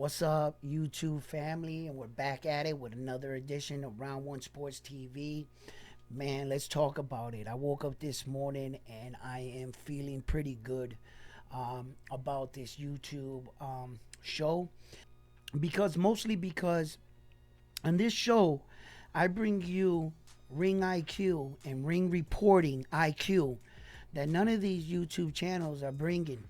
What's up, YouTube family? And we're back at it with another edition of Round One Sports TV. Man, let's talk about it. I woke up this morning and I am feeling pretty good about this YouTube show mostly because on this show, I bring you ring IQ and ring reporting IQ that none of these YouTube channels are bringing.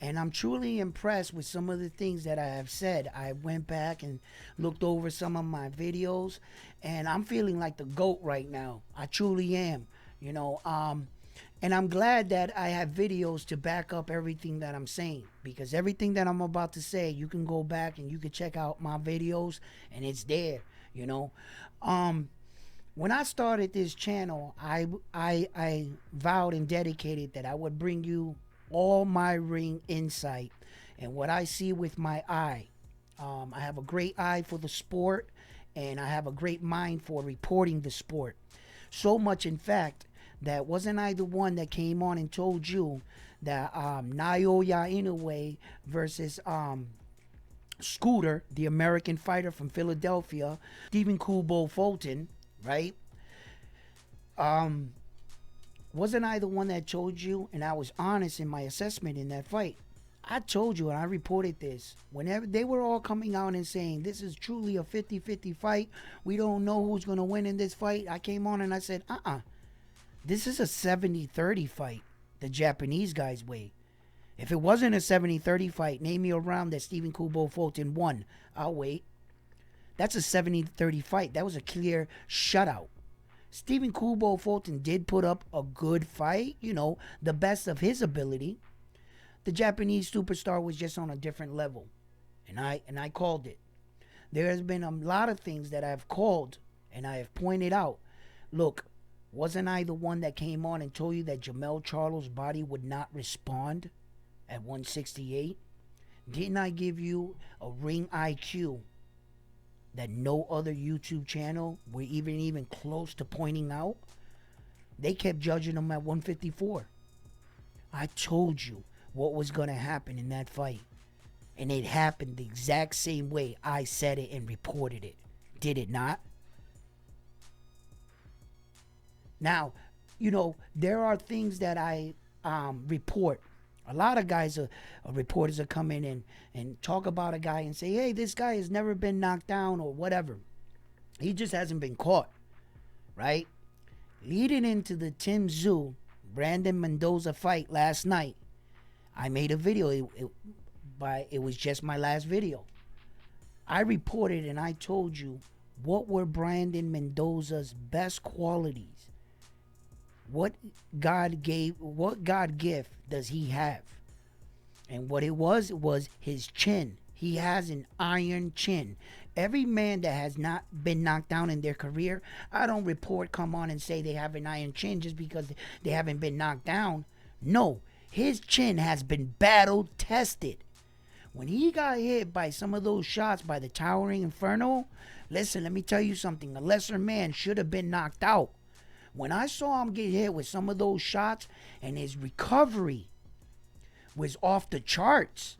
And I'm truly impressed with some of the things that I have said. I went back and looked over some of my videos, and I'm feeling like the GOAT right now. I truly am, and I'm glad that I have videos to back up everything that I'm saying, because everything that I'm about to say, you can go back and you can check out my videos, and it's there, When I started this channel, I vowed and dedicated that I would bring you all my ring insight and what I see with my eye. I have a great eye for the sport, and I have a great mind for reporting the sport. So much, in fact, that wasn't I the one that came on and told you that Naoya Inoue versus Scooter, the American fighter from Philadelphia, Stephen Kubo Fulton, right? Wasn't I the one that told you, and I was honest in my assessment in that fight? I told you, and I reported this. Whenever they were all coming out and saying, this is truly a 50-50 fight, we don't know who's going to win in this fight, I came on and I said, this is a 70-30 fight, the Japanese guy's way. If it wasn't a 70-30 fight, name me a round that Stephen Kubo Fulton won. I'll wait. That's a 70-30 fight. That was a clear shutout. Stephen Kubo Fulton did put up a good fight, the best of his ability. The Japanese superstar was just on a different level, and I called it. There has been a lot of things that I've called and I have pointed out. Look, wasn't I the one that came on and told you that Jermell Charlo's body would not respond at 168? Didn't I give you a ring IQ that no other YouTube channel were even close to pointing out? They kept judging him at 154. I told you what was going to happen in that fight, and it happened the exact same way I said it and reported it. Did it not? Now, there are things that I report. A lot of guys, reporters are come in and talk about a guy and say, hey, this guy has never been knocked down or whatever. He just hasn't been caught, right? Leading into the Tim Tszyu, Brandon Mendoza fight last night, I made a video. It was just my last video. I reported and I told you what were Brandon Mendoza's best qualities. What God gift does he have? And what it was his chin. He has an iron chin. Every man that has not been knocked down in their career, I don't come on and say they have an iron chin just because they haven't been knocked down. No, his chin has been battle tested. When he got hit by some of those shots by the Towering Inferno, listen, let me tell you something. A lesser man should have been knocked out. When I saw him get hit with some of those shots and his recovery was off the charts,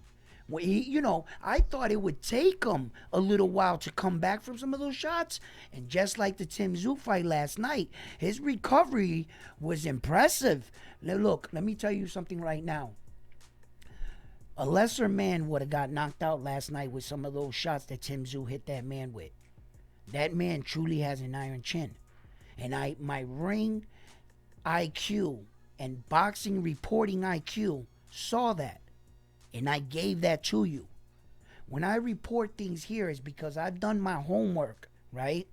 I thought it would take him a little while to come back from some of those shots. And just like the Tim Tszyu fight last night, his recovery was impressive. Now, look, let me tell you something right now. A lesser man would have got knocked out last night with some of those shots that Tim Tszyu hit that man with. That man truly has an iron chin. And my ring IQ and boxing reporting IQ saw that. And I gave that to you. When I report things here, is because I've done my homework, right?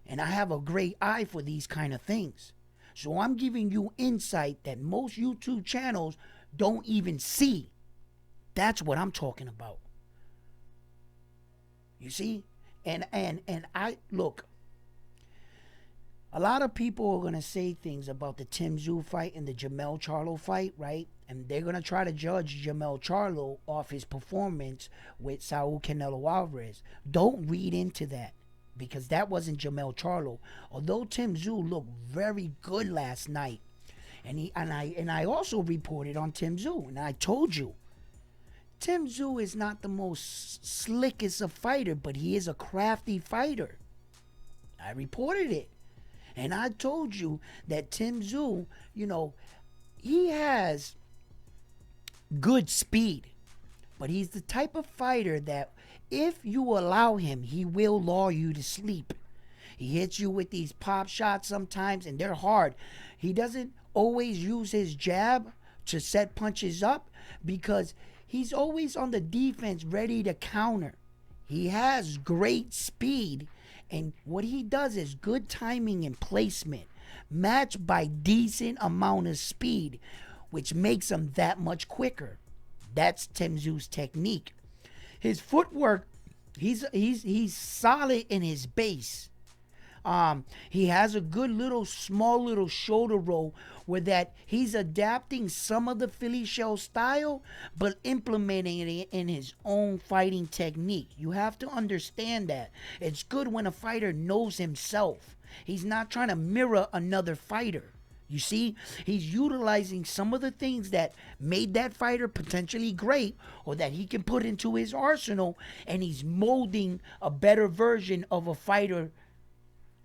And I have a great eye for these kind of things. So I'm giving you insight that most YouTube channels don't even see. That's what I'm talking about. You see? And I look. A lot of people are going to say things about the Tim Tszyu fight and the Jermell Charlo fight, right? And they're going to try to judge Jermell Charlo off his performance with Saul Canelo Alvarez. Don't read into that, because that wasn't Jermell Charlo. Although Tim Tszyu looked very good last night, and I also reported on Tim Tszyu, and I told you Tim Tszyu is not the most slickest of fighter, but he is a crafty fighter. I reported it. And I told you that Tim Tszyu, he has good speed. But he's the type of fighter that if you allow him, he will lull you to sleep. He hits you with these pop shots sometimes, and they're hard. He doesn't always use his jab to set punches up because he's always on the defense ready to counter. He has great speed, and what he does is good timing and placement matched by decent amount of speed, which makes him that much quicker. That's Tim Tszyu's technique. His footwork, he's solid in his base. He has a good small little shoulder roll where that he's adapting some of the Philly shell style, but implementing it in his own fighting technique. You have to understand that. It's good when a fighter knows himself. He's not trying to mirror another fighter. You see, he's utilizing some of the things that made that fighter potentially great or that he can put into his arsenal, and he's molding a better version of a fighter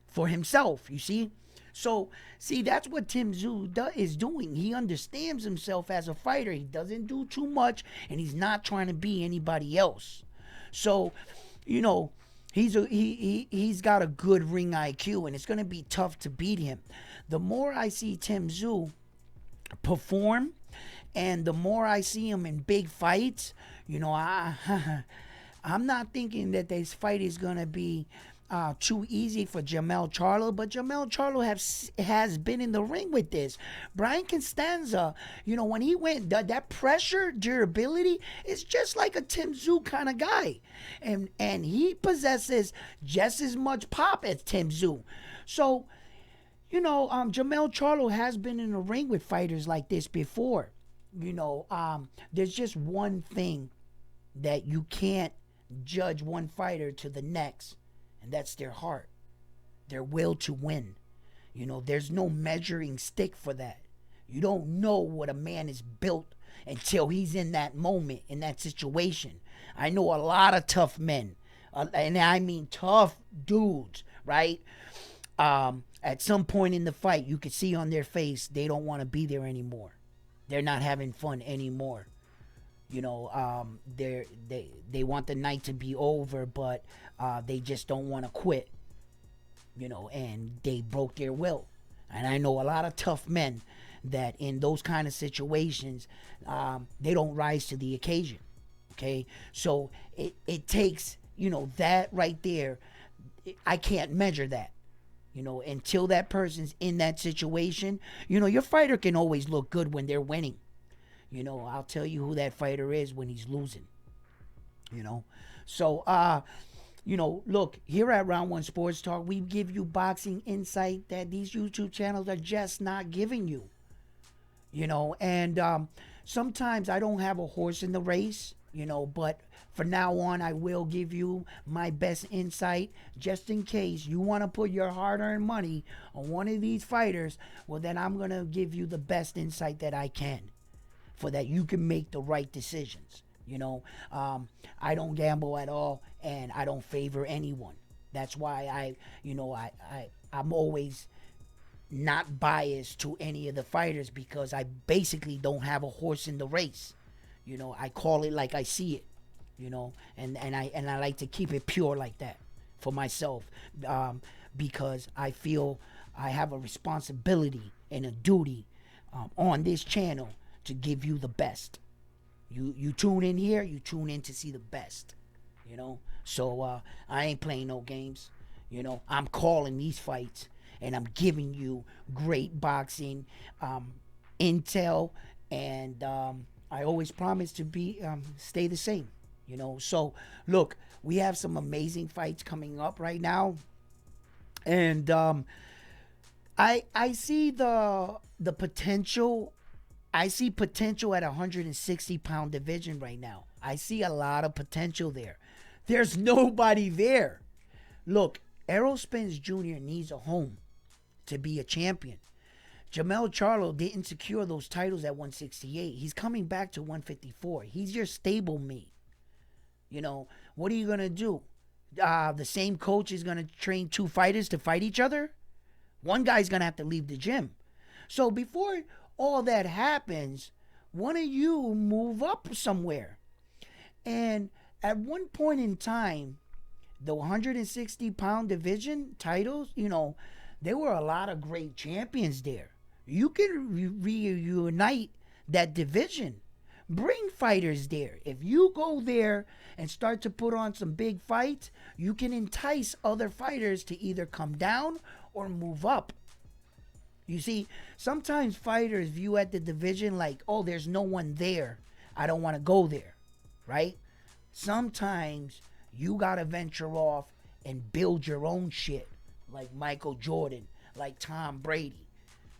for himself, you see? So, that's what Tim Tszyu is doing. He understands himself as a fighter. He doesn't do too much, and he's not trying to be anybody else. So, he's got a good ring IQ, and it's going to be tough to beat him. The more I see Tim Tszyu perform, and the more I see him in big fights, I'm not thinking that this fight is going to be too easy for Jermell Charlo, but Jermell Charlo has been in the ring with this. Brian Costanza, when he went, that pressure, durability, is just like a Tim Tszyu kind of guy. And he possesses just as much pop as Tim Tszyu. So, Jermell Charlo has been in the ring with fighters like this before. There's just one thing that you can't judge one fighter to the next, and that's their heart, their will to win. There's no measuring stick for that. You don't know what a man is built until he's in that moment, in that situation. I know a lot of tough men, and I mean tough dudes, right? At some point in the fight, you could see on their face they don't want to be there anymore. They're not having fun anymore. They want the night to be over, but they just don't want to quit. And they broke their will. And I know a lot of tough men that in those kind of situations, they don't rise to the occasion. Okay, so it takes that right there. I can't measure that. Until that person's in that situation. Your fighter can always look good when they're winning. I'll tell you who that fighter is when he's losing. So, look, here at Round One Sports Talk, we give you boxing insight that these YouTube channels are just not giving you. And sometimes I don't have a horse in the race, but for now on, I will give you my best insight just in case you want to put your hard-earned money on one of these fighters. Well, then I'm going to give you the best insight that I can for that you can make the right decisions. I don't gamble at all, and I don't favor anyone. That's why I'm always not biased to any of the fighters because I basically don't have a horse in the race. I call it like I see it. And I like to keep it pure like that for myself, because I feel I have a responsibility and a duty on this channel to give you the best. You tune in here, you tune in to see the best, So I ain't playing no games. I'm calling these fights, and I'm giving you great boxing intel, and I always promise to be stay the same. So look, we have some amazing fights coming up right now, and I see the potential. I see potential at 160-pound division right now. I see a lot of potential there. There's nobody there. Look, Errol Spence Jr. needs a home to be a champion. Jamel Charlo didn't secure those titles at 168. He's coming back to 154. He's your stable mate. You know, what are you going to do? The same coach is going to train two fighters to fight each other? One guy's going to have to leave the gym. So before all that happens, one of you move up somewhere. And at one point in time, the 160-pound division titles, you know, there were a lot of great champions there. You can reunite that division. Bring fighters there. If you go there and start to put on some big fights, you can entice other fighters to either come down or move up. You see, sometimes fighters view at the division like, oh, there's no one there. I don't want to go there, right? Sometimes you got to venture off and build your own shit, like Michael Jordan, like Tom Brady.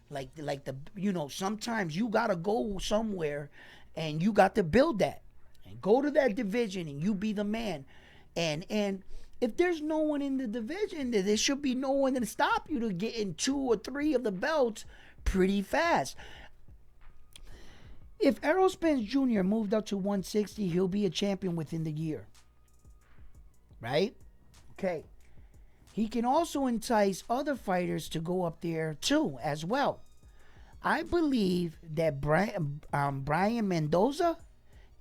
Like the, you know, sometimes you got to go somewhere and you got to build that and go to that division and you be the man. And if there's no one in the division, there should be no one to stop you to getting 2 or 3 of the belts pretty fast. If Errol Spence Jr. moved up to 160, he'll be a champion within the year. Right? Okay. He can also entice other fighters to go up there too, as well. I believe that Brian Mendoza,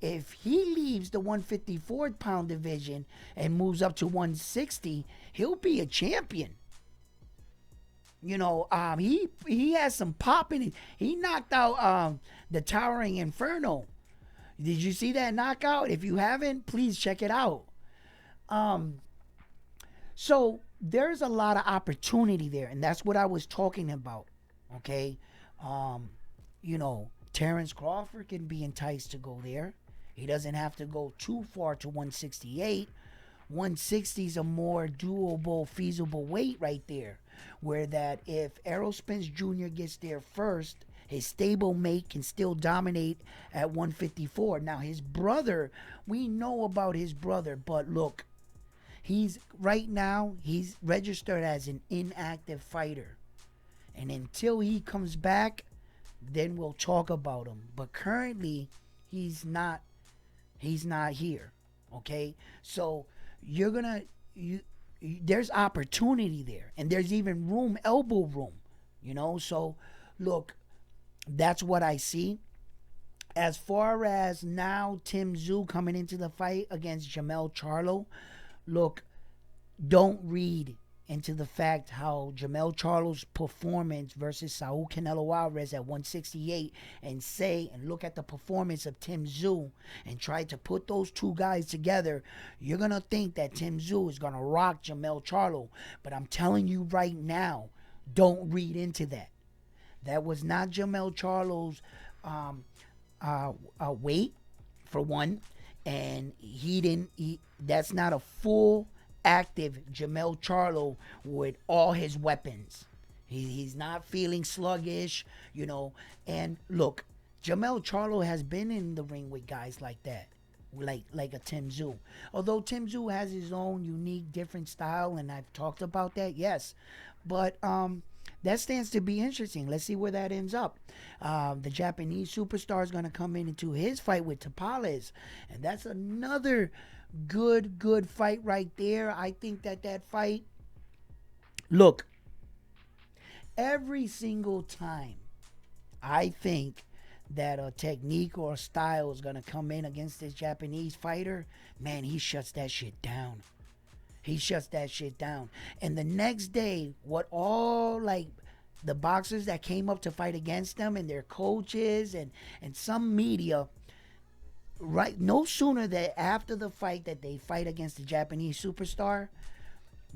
if he leaves the 154-pound division and moves up to 160, he'll be a champion. You know, he has some pop in it. He knocked out the Towering Inferno. Did you see that knockout? If you haven't, please check it out. So there's a lot of opportunity there, and that's what I was talking about. Okay, you know, Terrence Crawford can be enticed to go there. He doesn't have to go too far to 168. 160 is a more doable, feasible weight right there. Where that if Errol Spence Jr. gets there first, his stable mate can still dominate at 154. Now his brother, we know about his brother, but look, he's registered as an inactive fighter. And until he comes back, then we'll talk about him. But currently, he's not here. Okay? So there's opportunity there. And there's even room, elbow room. You know? So, look, that's what I see. As far as now, Tim Tszyu coming into the fight against Jamel Charlo, look, don't read into the fact how Jamel Charlo's performance versus Saul Canelo Alvarez at 168 and look at the performance of Tim Tszyu and try to put those two guys together, you're going to think that Tim Tszyu is going to rock Jamel Charlo. But I'm telling you right now, don't read into that. That was not Jamel Charlo's weight, for one, and that's not a full active Jamel Charlo with all his weapons. He's not feeling sluggish, you know. And look, Jamel Charlo has been in the ring with guys like that, like a Tim Tszyu. Although Tim Tszyu has his own unique, different style, and I've talked about that, yes. But that stands to be interesting. Let's see where that ends up. The Japanese superstar is going to come into his fight with Tapales, and that's another good fight right there. I think that fight, look, every single time I think that a technique or a style is going to come in against this Japanese fighter, man, he shuts that shit down. He shuts that shit down. And the next day, what all like the boxers that came up to fight against them and their coaches and some media, right, no sooner that after the fight that they fight against the Japanese superstar,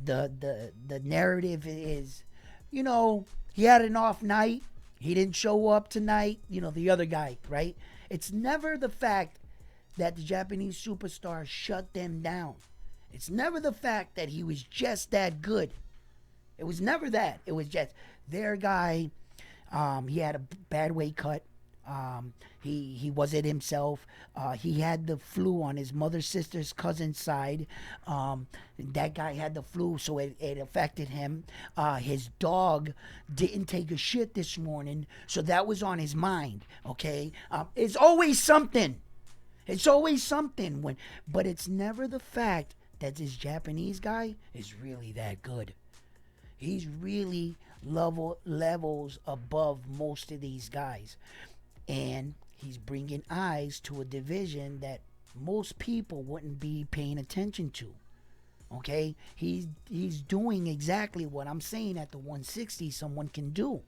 the narrative is, you know, he had an off night, he didn't show up tonight, you know, the other guy, right? It's never the fact that the Japanese superstar shut them down. It's never the fact that he was just that good. It was never that. It was just their guy. He had a bad weight cut. He wasn't himself. He had the flu on his mother's sister's cousin's side. That guy had the flu, so it affected him. His dog didn't take a shit this morning, so that was on his mind. Okay, it's always something. It's always something but it's never the fact that this Japanese guy is really that good. He's really levels above most of these guys, and he's bringing eyes to a division that most people wouldn't be paying attention to. Okay, he's doing exactly what I'm saying at the 160 someone can do,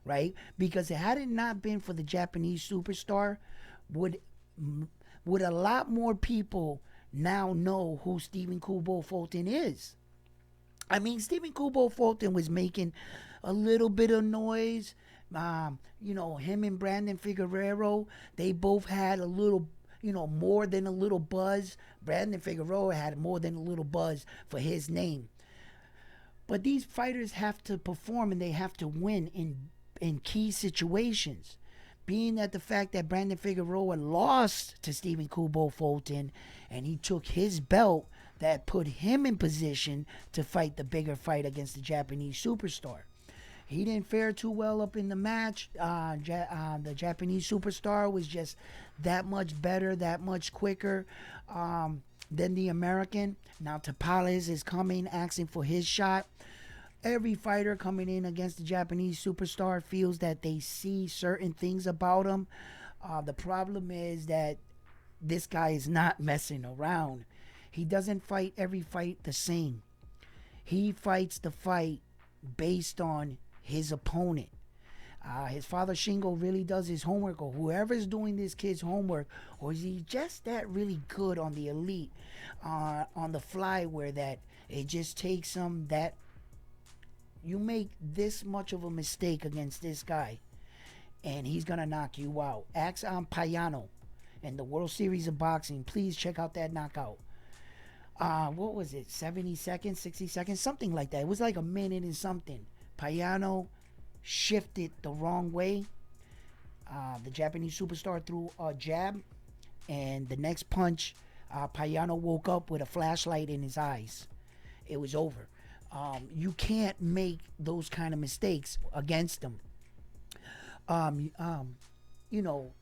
right? Because had it not been for the Japanese superstar, would a lot more people now know who Stephen Kubo Fulton is. I mean, Stephen Kubo Fulton was making a little bit of noise. Him and Brandon Figueroa, they both had a little, more than a little buzz. Brandon Figueroa had more than a little buzz for his name. But these fighters have to perform and they have to win in key situations. Being that the fact that Brandon Figueroa lost to Stephen Kubo Fulton and he took his belt, that put him in position to fight the bigger fight against the Japanese superstar. He didn't fare too well up in the match. The Japanese superstar was just that much better, that much quicker than the American. Now Tapales is coming, asking for his shot. Every fighter coming in against the Japanese superstar feels that they see certain things about him. The problem is that this guy is not messing around. He doesn't fight every fight the same. He fights the fight based on his opponent. His father Shingo really does his homework, or whoever's doing this kid's homework, or is he just that really good on the elite, on the fly, where that it just takes him that you make this much of a mistake against this guy and he's gonna knock you out. Axel Payano in the World Series of Boxing, please check out that knockout. What was it, 70 seconds, 60 seconds, something like that. It was like a minute and something. Payano shifted the wrong way. The Japanese superstar threw a jab, and the next punch, Payano woke up with a flashlight in his eyes. It was over. You can't make those kind of mistakes against him.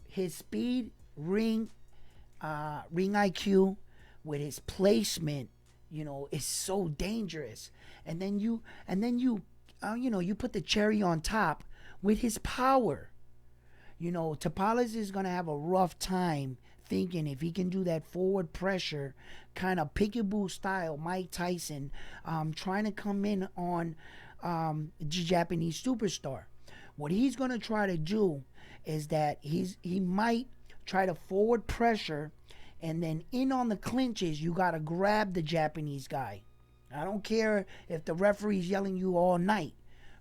His speed, ring IQ, with his placement, is so dangerous. And then you put the cherry on top with his power. Tapales is gonna have a rough time thinking if he can do that forward pressure, kind of peekaboo style, Mike Tyson, trying to come in on the Japanese superstar. What he's gonna try to do is that he might try to forward pressure, and then in on the clinches, you got to grab the Japanese guy. I don't care if the referee's yelling you all night.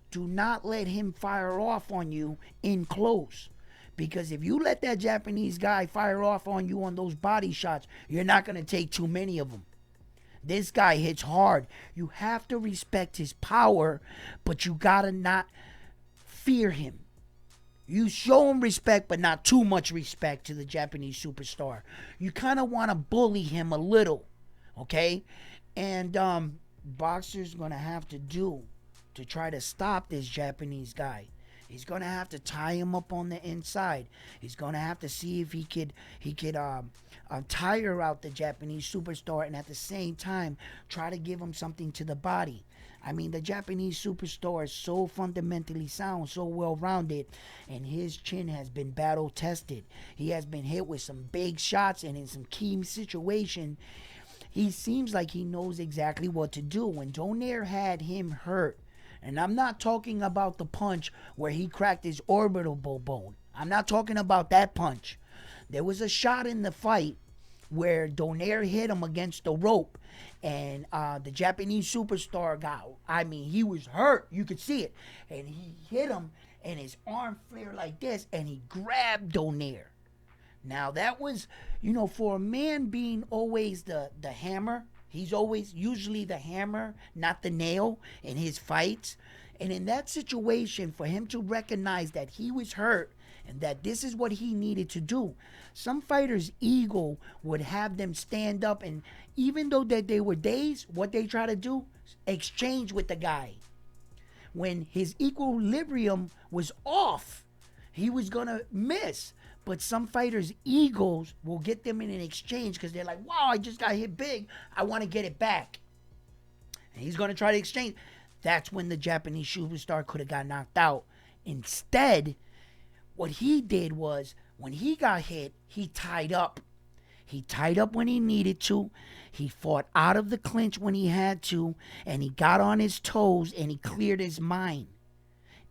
Do not let him fire off on you in close. Because if you let that Japanese guy fire off on you on those body shots, you're not going to take too many of them. This guy hits hard. You have to respect his power, but you got to not fear him. You show him respect, but not too much respect to the Japanese superstar. You kind of want to bully him a little, okay? And boxer's going to have to do to try to stop this Japanese guy. He's going to have to tie him up on the inside. He's going to have to see if he could tire out the Japanese superstar and at the same time try to give him something to the body. I mean, the Japanese superstar is so fundamentally sound, so well-rounded, and his chin has been battle-tested. He has been hit with some big shots, and in some key situation, he seems like he knows exactly what to do. When Donaire had him hurt, and I'm not talking about the punch where he cracked his orbital bone. I'm not talking about that punch. There was a shot in the fight where Donaire hit him against the rope, and the Japanese superstar he was hurt. You could see it. And he hit him, and his arm flared like this, and he grabbed Donaire. Now, that was, for a man being always the hammer, he's always usually the hammer, not the nail in his fights. And in that situation, for him to recognize that he was hurt and that this is what he needed to do. Some fighters' ego would have them stand up, and even though that they were dazed, what they try to do, exchange with the guy. When his equilibrium was off, he was gonna miss. But some fighters' egos will get them in an exchange because they're like, wow, I just got hit big. I want to get it back. And he's going to try to exchange. That's when the Japanese superstar could have got knocked out. Instead, what he did was, when he got hit, he tied up. He tied up when he needed to. He fought out of the clinch when he had to. And he got on his toes and he cleared his mind.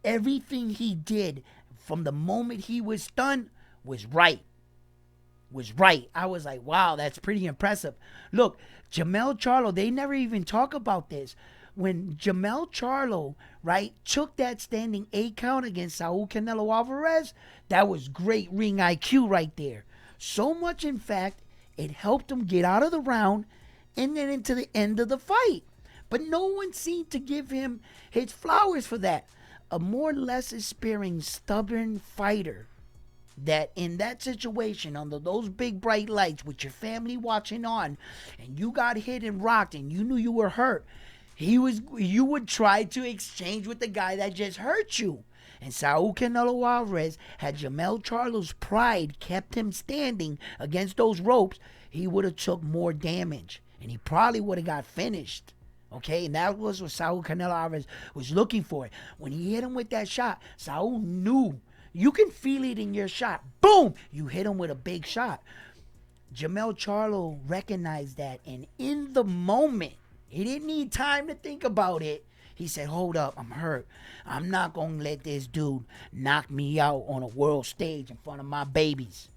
Everything he did from the moment he was stunned was right. I was like, wow, that's pretty impressive. Look, Jermell Charlo, they never even talk about this. When Jermell Charlo, right, took that standing 8 count against Saul Canelo Alvarez, that was great ring IQ right there. So much, in fact, it helped him get out of the round and then into the end of the fight. But no one seemed to give him his flowers for that. A more or less experienced, stubborn fighter that in that situation, under those big bright lights with your family watching on, and you got hit and rocked and you knew you were hurt, you would try to exchange with the guy that just hurt you. And Saul Canelo Alvarez, had Jermell Charlo's pride kept him standing against those ropes, he would have took more damage and he probably would have got finished. Okay, and that was what Saul Canelo Alvarez was looking for. When he hit him with that shot, Saul knew. You can feel it in your shot. Boom! You hit him with a big shot. Jermell Charlo recognized that, and in the moment, he didn't need time to think about it. He said, hold up, I'm hurt. I'm not going to let this dude knock me out on a world stage in front of my babies.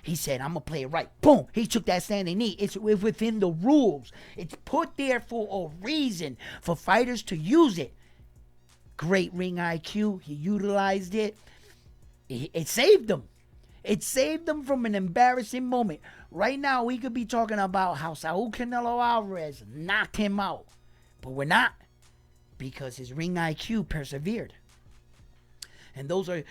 He said, I'm going to play it right. Boom! He took that standing knee. It's within the rules. It's put there for a reason, for fighters to use it. Great ring IQ. He utilized it. It saved him. It saved him from an embarrassing moment. Right now, we could be talking about how Saul Canelo Alvarez knocked him out. But we're not, because his ring IQ persevered. And those are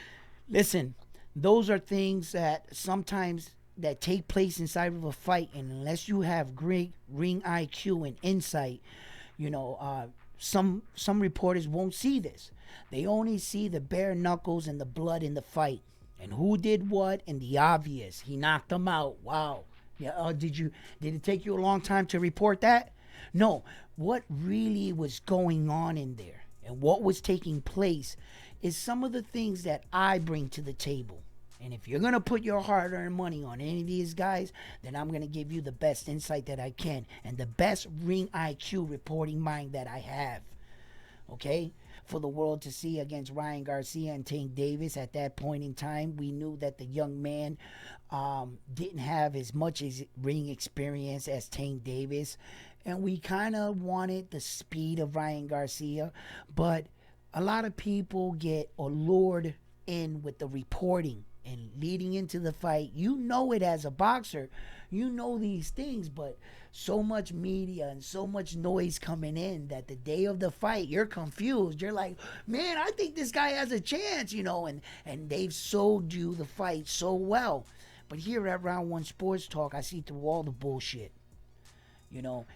things that sometimes that take place inside of a fight. And unless you have great ring IQ and insight, some reporters won't see this. They only see the bare knuckles and the blood in the fight, and who did what, and the obvious. He knocked him out. Wow. Yeah. Did it take you a long time to report that? No. What really was going on in there and what was taking place is some of the things that I bring to the table. And if you're going to put your hard-earned money on any of these guys, then I'm going to give you the best insight that I can and the best ring IQ reporting mind that I have. Okay? For the world to see against Ryan Garcia and Tank Davis at that point in time, we knew that the young man didn't have as much as ring experience as Tank Davis. And we kind of wanted the speed of Ryan Garcia. But a lot of people get allured in with the reporting. And leading into the fight, you know it as a boxer. You know these things, but so much media and so much noise coming in that the day of the fight, you're confused. You're like, man, I think this guy has a chance, and they've sold you the fight so well. But here at Round One Sports Talk, I see through all the bullshit.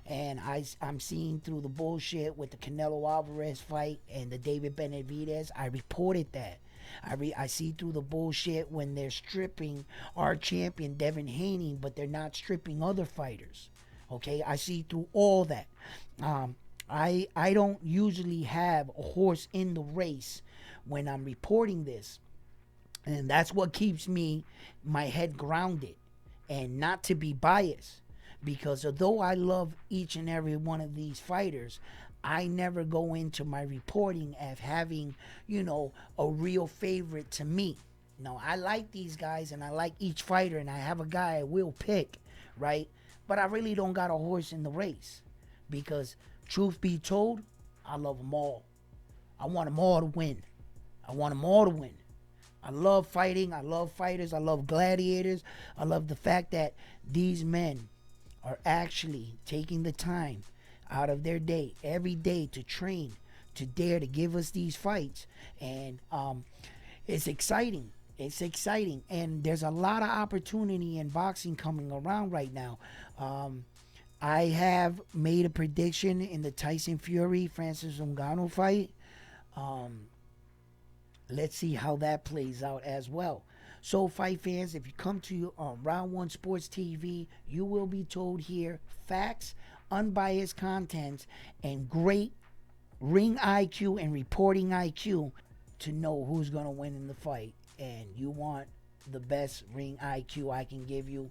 And I'm seeing through the bullshit with the Canelo Alvarez fight and the David Benavidez. I reported that. I see through the bullshit when they're stripping our champion Devin Haney, but they're not stripping other fighters. Okay, I see through all that. I don't usually have a horse in the race when I'm reporting this, and that's what keeps my head grounded and not to be biased. Because although I love each and every one of these fighters, I never go into my reporting as having, a real favorite to me. No, I like these guys and I like each fighter and I have a guy I will pick, right? But I really don't got a horse in the race because, truth be told, I love them all. I want them all to win. I love fighting. I love fighters. I love gladiators. I love the fact that these men are actually taking the time out of their day, every day, to train, to dare to give us these fights. And it's exciting. It's exciting, and there's a lot of opportunity in boxing coming around right now. I have made a prediction in the Tyson Fury Francis Ngannou fight. Um, let's see how that plays out as well. So, fight fans, if you come to Round One Sports TV, you will be told here facts, unbiased content, and great ring IQ and reporting IQ to know who's going to win in the fight. And you want the best ring IQ I can give you,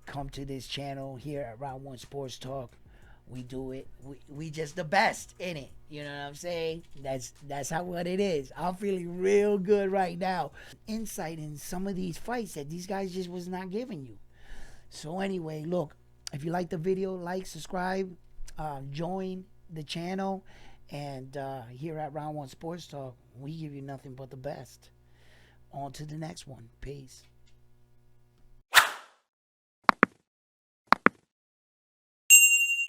come to this channel here at Round One Sports Talk. We do it. We just the best in it. You know what I'm saying? That's how what it is. I'm feeling real good right now. Insight in some of these fights that these guys just was not giving you. So anyway, look, if you like the video, like, subscribe, join the channel, and here at Round One Sports Talk, we give you nothing but the best. On to the next one. Peace.